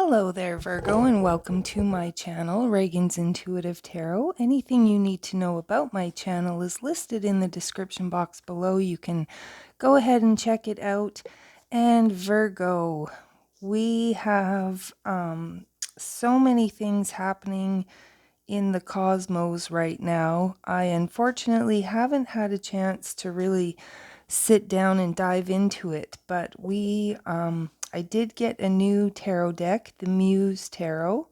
Hello there, Virgo, and welcome to my channel, Ragean's Intuitive Tarot. Anything you need to know about my channel is listed in the description box below. You can go ahead and check it out. And Virgo, we have so many things happening in the cosmos right now. I unfortunately haven't had a chance to really sit down and dive into it, but I did get a new tarot deck, the Muse Tarot,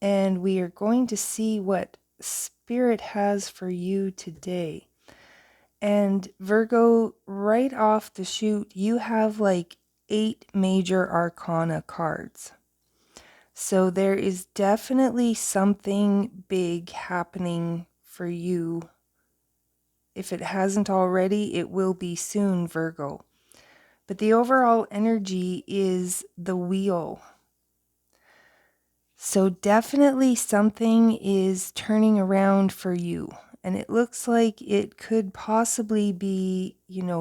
and we are going to see what Spirit has for you today. And Virgo, right off the shoot, you have like 8 major arcana cards. So there is definitely something big happening for you. If it hasn't already, it will be soon, Virgo. But the overall energy is the wheel. So definitely something is turning around for you. And it looks like it could possibly be,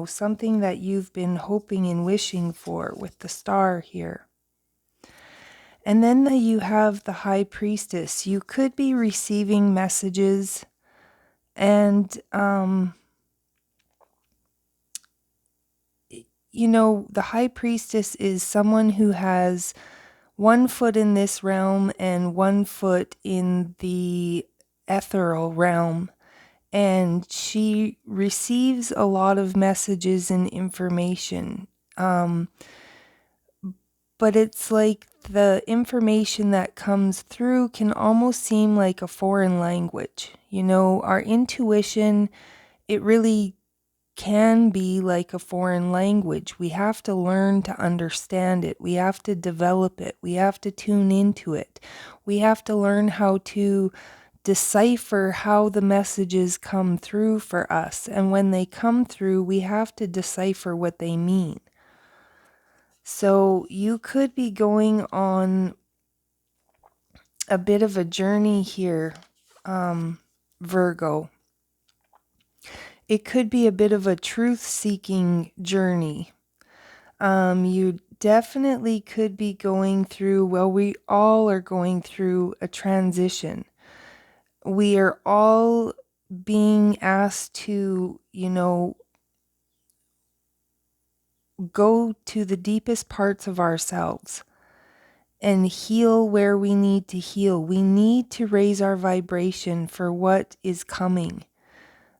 something that you've been hoping and wishing for with the star here. And then you have the High Priestess. You could be receiving messages and, the High Priestess is someone who has one foot in this realm and one foot in the ethereal realm. And she receives a lot of messages and information. But it's like the information that comes through can almost seem like a foreign language. Our intuition, it really can be like a foreign language. We have to learn to understand it. We have to develop it. We have to tune into it. We have to learn how to decipher how the messages come through for us. And when they come through, we have to decipher what they mean. So you could be going on a bit of a journey here, Virgo. It could be a bit of a truth-seeking journey. You definitely could be going through, we all are going through a transition. We are all being asked to, go to the deepest parts of ourselves and heal where we need to heal. We need to raise our vibration for what is coming.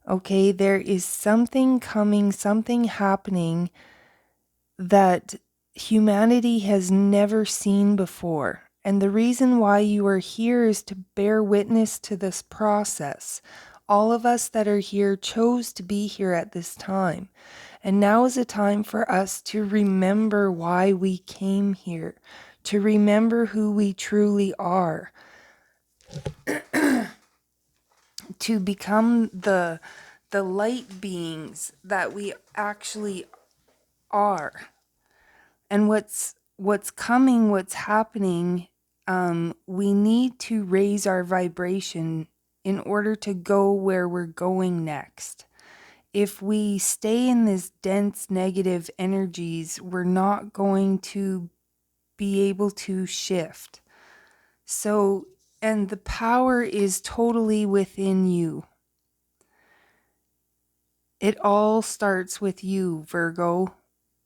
Okay, there is something coming, something happening that humanity has never seen before. And the reason why you are here is to bear witness to this process. All of us that are here chose to be here at this time. And now is a time for us to remember why we came here, to remember who we truly are, to become the light beings that we actually are. And what's coming, what's happening, we need to raise our vibration in order to go where we're going next. If we stay in this dense negative energies, we're not going to be able to shift. So, and the power is totally within you. It all starts with you, Virgo.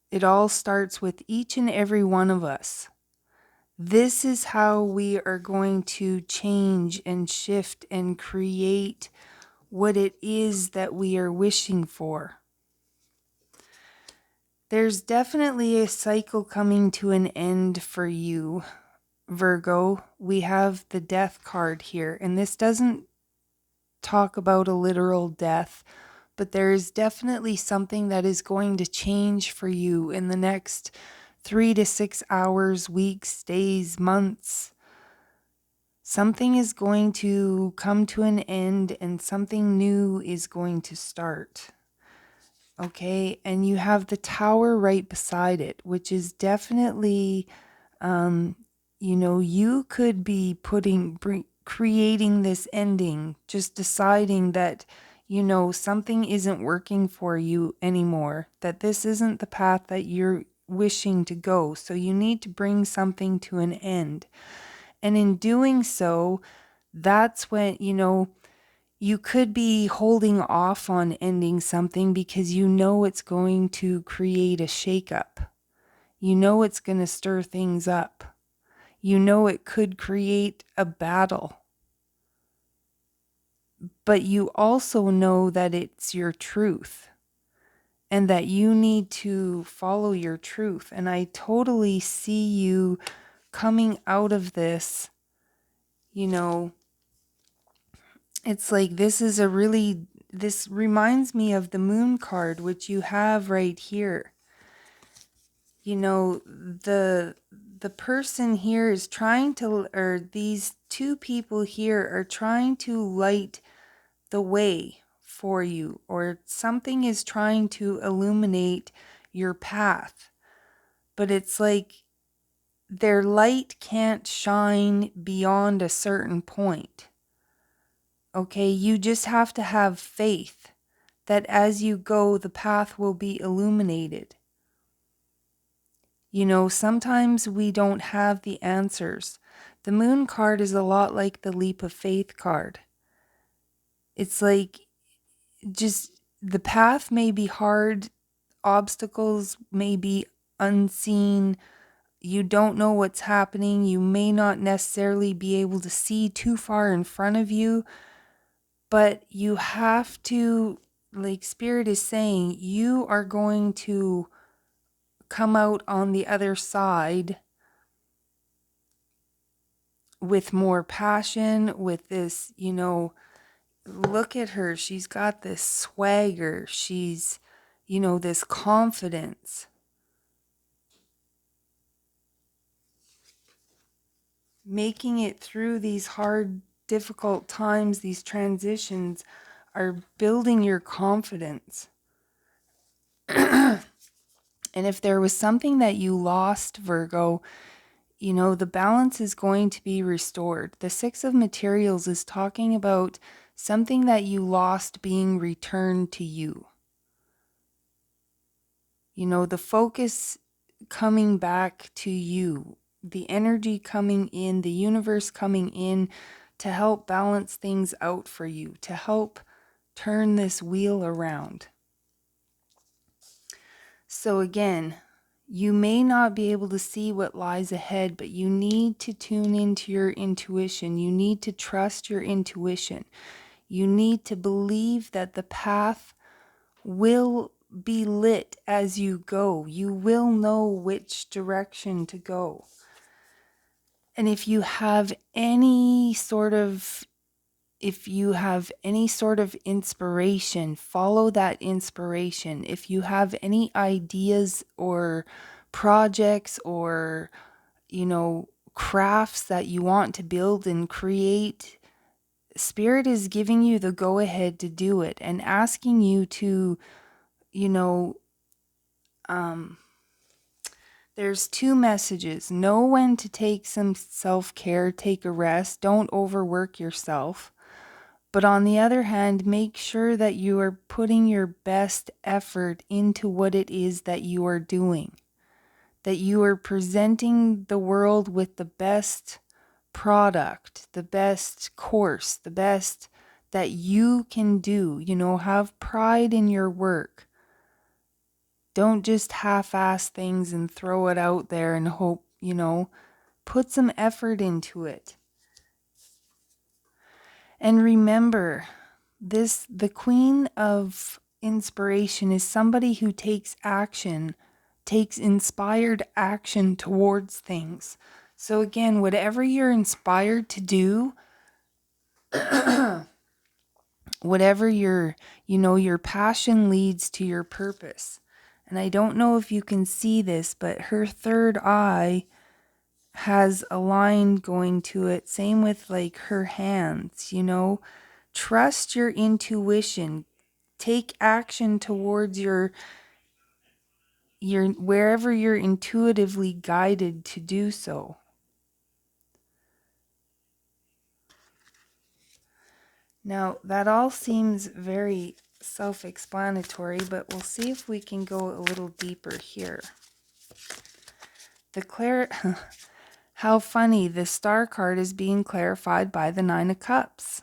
It all starts with each and every one of us. This is how we are going to change and shift and create what it is that we are wishing for. There's definitely a cycle coming to an end for you, Virgo. We have the Death card here, and this doesn't talk about a literal death, but there is definitely something that is going to change for you in the next 3 to 6 hours, weeks, days, months. Something is going to come to an end and something new is going to start. Okay, and you have the Tower right beside it, which is definitely, you could be creating this ending, just deciding that, something isn't working for you anymore, that this isn't the path that you're wishing to go. So you need to bring something to an end. And in doing so, that's when, you could be holding off on ending something because you know it's going to create a shakeup. You know it's going to stir things up. You know it could create a battle. But you also know that it's your truth and that you need to follow your truth. And I totally see you coming out of this, it's like this reminds me of the moon card, which you have right here. The person here is or these two people here are trying to light the way for you, or something is trying to illuminate your path. But it's like their light can't shine beyond a certain point. Okay, you just have to have faith that as you go, the path will be illuminated. Sometimes we don't have the answers. The moon card is a lot like the leap of faith card. It's like just the path may be hard, obstacles may be unseen, you don't know what's happening, you may not necessarily be able to see too far in front of you, but you have to, like Spirit is saying, you are going to come out on the other side with more passion, with this, look at her. She's got this swagger. She's, this confidence. Making it through these hard, difficult times, these transitions are building your confidence. And if there was something that you lost, Virgo, the balance is going to be restored. The Six of Materials is talking about something that you lost being returned to you. The focus coming back to you, the energy coming in, the universe coming in to help balance things out for you, to help turn this wheel around. So again, you may not be able to see what lies ahead, but you need to tune into your intuition. You need to trust your intuition. You need to believe that the path will be lit as you go. You will know which direction to go. And if you have any sort of inspiration, follow that inspiration. If you have any ideas or projects or, crafts that you want to build and create, Spirit is giving you the go ahead to do it and asking you to, there's two messages. Know when to take some self-care, take a rest, don't overwork yourself. But on the other hand, make sure that you are putting your best effort into what it is that you are doing. That you are presenting the world with the best product, the best course, the best that you can do. Have pride in your work. Don't just half-ass things and throw it out there and hope, put some effort into it. And remember, the Queen of Inspiration is somebody who takes action, takes inspired action towards things. So again, whatever you're inspired to do, whatever your passion leads to your purpose. And I don't know if you can see this, but her third eye has a line going to it. Same with like her hands, Trust your intuition. Take action towards your wherever you're intuitively guided to do so. Now, that all seems very self-explanatory, but we'll see if we can go a little deeper here. how funny, the Star card is being clarified by the Nine of Cups.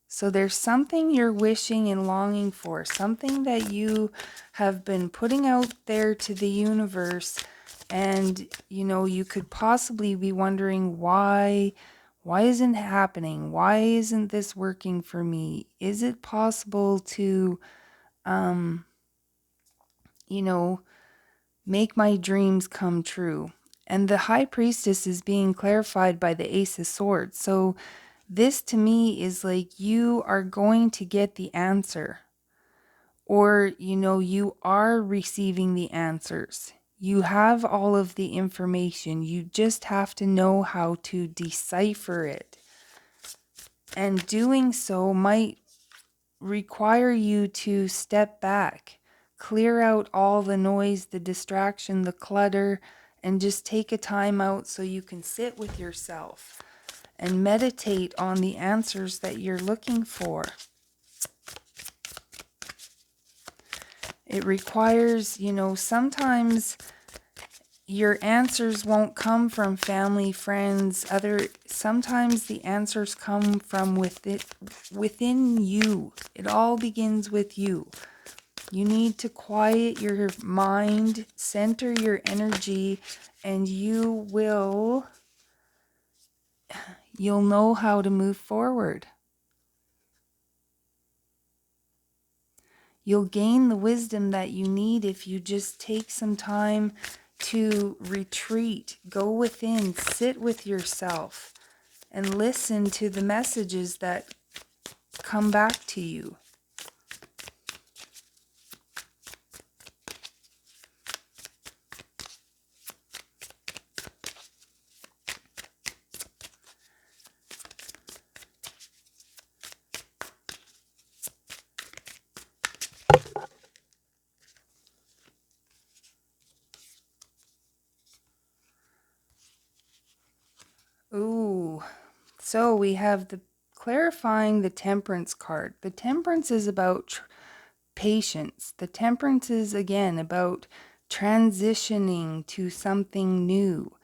So there's something you're wishing and longing for, something that you have been putting out there to the universe, and you could possibly be wondering why isn't it happening? Why isn't this working for me? Is it possible to make my dreams come true? And the High Priestess is being clarified by the Ace of Swords. So this to me is like you are going to get the answer, or you are receiving the answers. You have all of the information. You just have to know how to decipher it. And doing so might require you to step back, clear out all the noise, the distraction, the clutter, and just take a time out so you can sit with yourself and meditate on the answers that you're looking for. It requires, sometimes your answers won't come from family, friends, sometimes the answers come from within you. It all begins with you. You need to quiet your mind, center your energy, and you'll know how to move forward. You'll gain the wisdom that you need if you just take some time to retreat, go within, sit with yourself, and listen to the messages that come back to you. Ooh, so we have clarifying the Temperance card. The Temperance is about patience. The Temperance is, again, about transitioning to something new.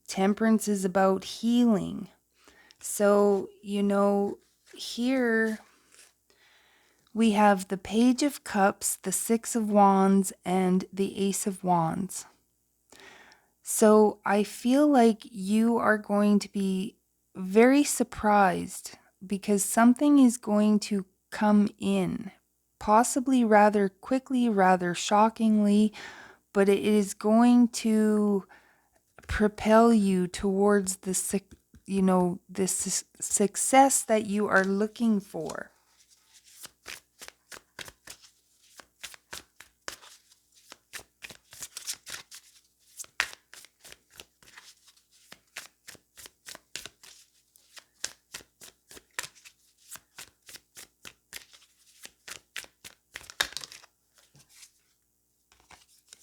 Temperance is about healing. So, here we have the Page of Cups, the Six of Wands, and the Ace of Wands. So I feel like you are going to be very surprised because something is going to come in, possibly rather quickly, rather shockingly, but it is going to propel you towards this success that you are looking for.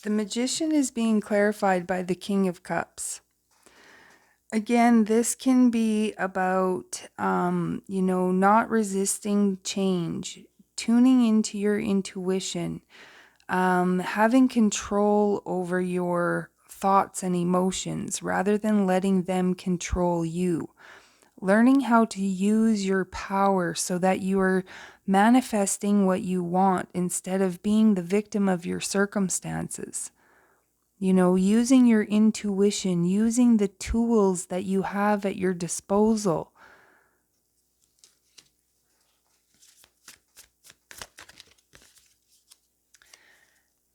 The Magician is being clarified by the King of Cups. Again, this can be about, not resisting change, tuning into your intuition, having control over your thoughts and emotions rather than letting them control you. Learning how to use your power so that you are manifesting what you want instead of being the victim of your circumstances. Using your intuition, using the tools that you have at your disposal.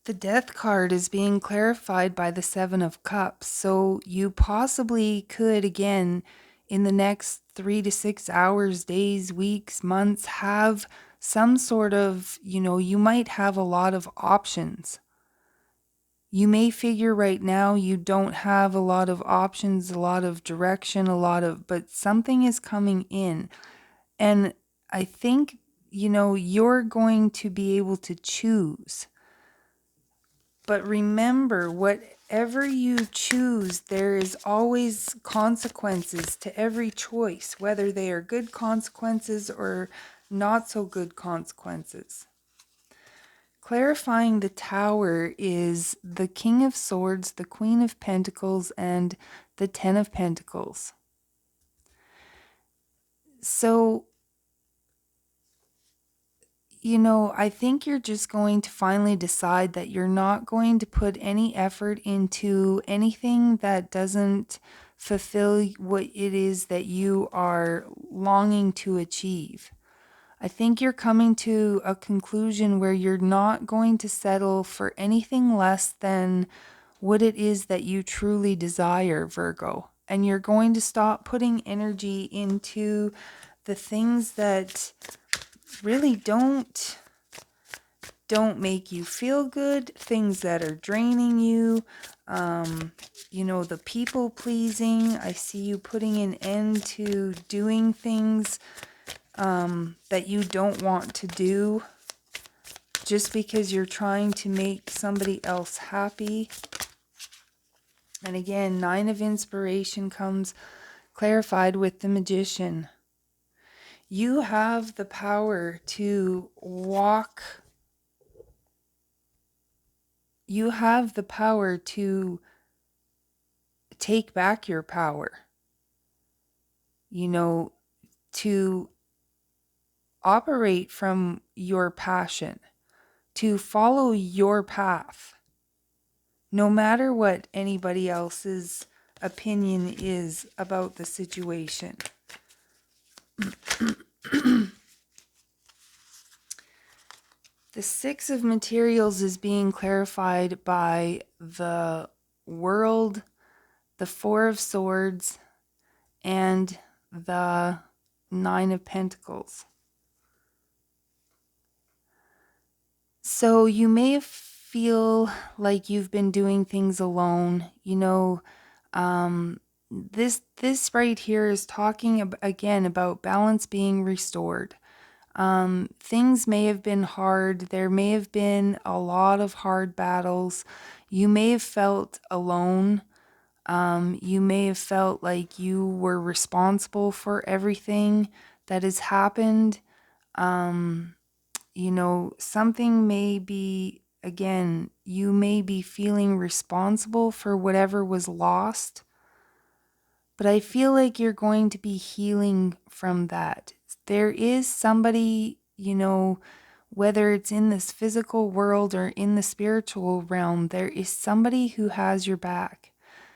The Death card is being clarified by the Seven of Cups. So you possibly could, again, in the next 3 to 6 hours, days, weeks, months, have some sort of, you might have a lot of options. You may figure right now you don't have a lot of options, a lot of direction, but something is coming in. And I think, you're going to be able to choose. But remember, whatever you choose, there is always consequences to every choice, whether they are good consequences or not so good consequences. clarifying the Tower is the King of Swords, the Queen of Pentacles, and the Ten of Pentacles. So, you know, I think you're just going to finally decide that you're not going to put any effort into anything that doesn't fulfill what it is that you are longing to achieve. I think you're coming to a conclusion where you're not going to settle for anything less than what it is that you truly desire, Virgo. And you're going to stop putting energy into the things that really don't make you feel good, things that are draining you, you know, the people pleasing. I see you putting an end to doing things that you don't want to do just because you're trying to make somebody else happy. And again, Nine of Inspiration comes clarified with the Magician. You have the power to walk. You have the power to take back your power. You know, to operate from your passion, to follow your path, no matter what anybody else's opinion is about the situation. The Six of Materials is being clarified by the World, the Four of Swords, and the Nine of Pentacles. So you may feel like you've been doing things alone. You know, this right here is talking again about balance being restored. Things may have been hard. There may have been a lot of hard battles. You may have felt alone. You may have felt like you were responsible for everything that has happened. You know, something may be, again, you may be feeling responsible for whatever was lost. But I feel like you're going to be healing from that. There is somebody, you know, whether it's in this physical world or in the spiritual realm, there is somebody who has your back.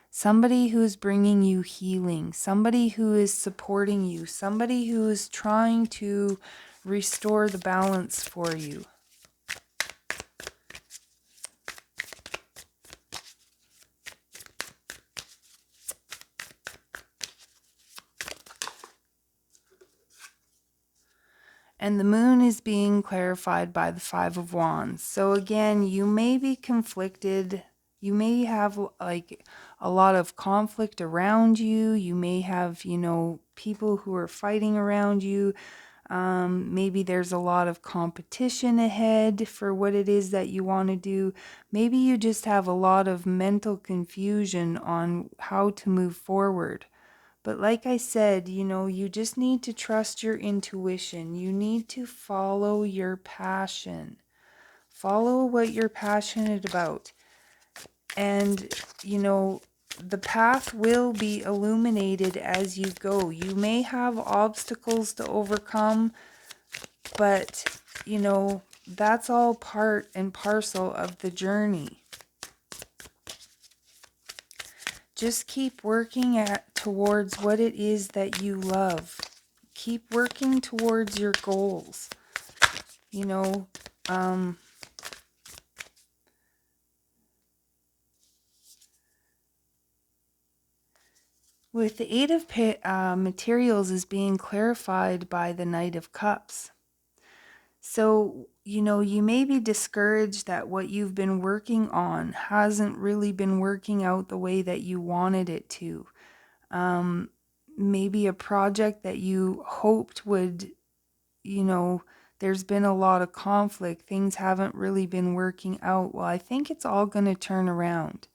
Somebody who is bringing you healing. Somebody who is supporting you. Somebody who is trying to restore the balance for you. And the moon is being clarified by the Five of Wands. So again, you may be conflicted. You may have like a lot of conflict around you. You may have, you know, people who are fighting around you. Maybe there's a lot of competition ahead for what it is that you want to do. Maybe you just have a lot of mental confusion on how to move forward. But like I said, you know, you just need to trust your intuition. You need to follow your passion. Follow what you're passionate about. And, you know, the path will be illuminated as you go. You may have obstacles to overcome, but, you know, that's all part and parcel of the journey. Just keep working towards what it is that you love. Keep working towards your goals. You know, with the Eight of Materials is being clarified by the Knight of Cups. So, you know, you may be discouraged that what you've been working on hasn't really been working out the way that you wanted it to. Maybe a project that you hoped would, you know, there's been a lot of conflict. Things haven't really been working out. Well, I think it's all going to turn around.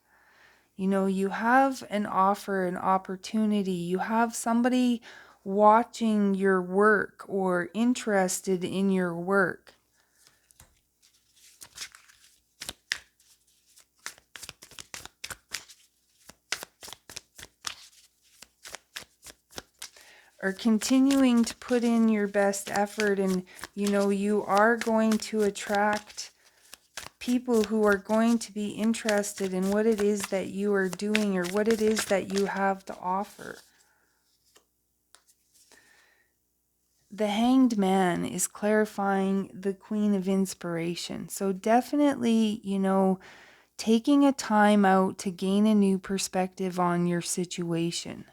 You know, you have an offer, an opportunity. You have somebody watching your work or interested in your work. or continuing to put in your best effort, and you are going to attract people who are going to be interested in what it is that you are doing or what it is that you have to offer. The Hanged Man is clarifying the Queen of Inspiration. So definitely, taking a time out to gain a new perspective on your situation,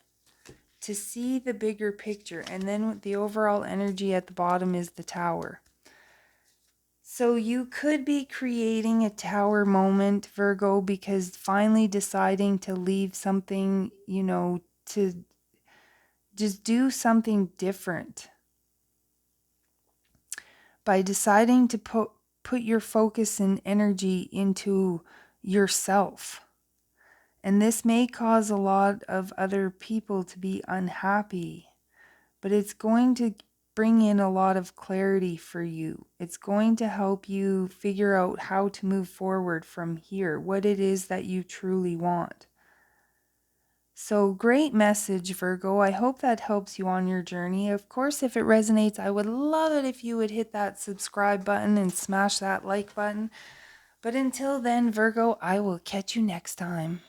to see the bigger picture. And then the overall energy at the bottom is the Tower. So you could be creating a Tower moment, Virgo, because finally deciding to leave something, to just do something different. By deciding to put your focus and energy into yourself. And this may cause a lot of other people to be unhappy, but it's going to bring in a lot of clarity for you. It's going to help you figure out how to move forward from here, what it is that you truly want. So great message, Virgo. I hope that helps you on your journey. Of course, if it resonates, I would love it if you would hit that subscribe button and smash that like button. But until then, Virgo, I will catch you next time.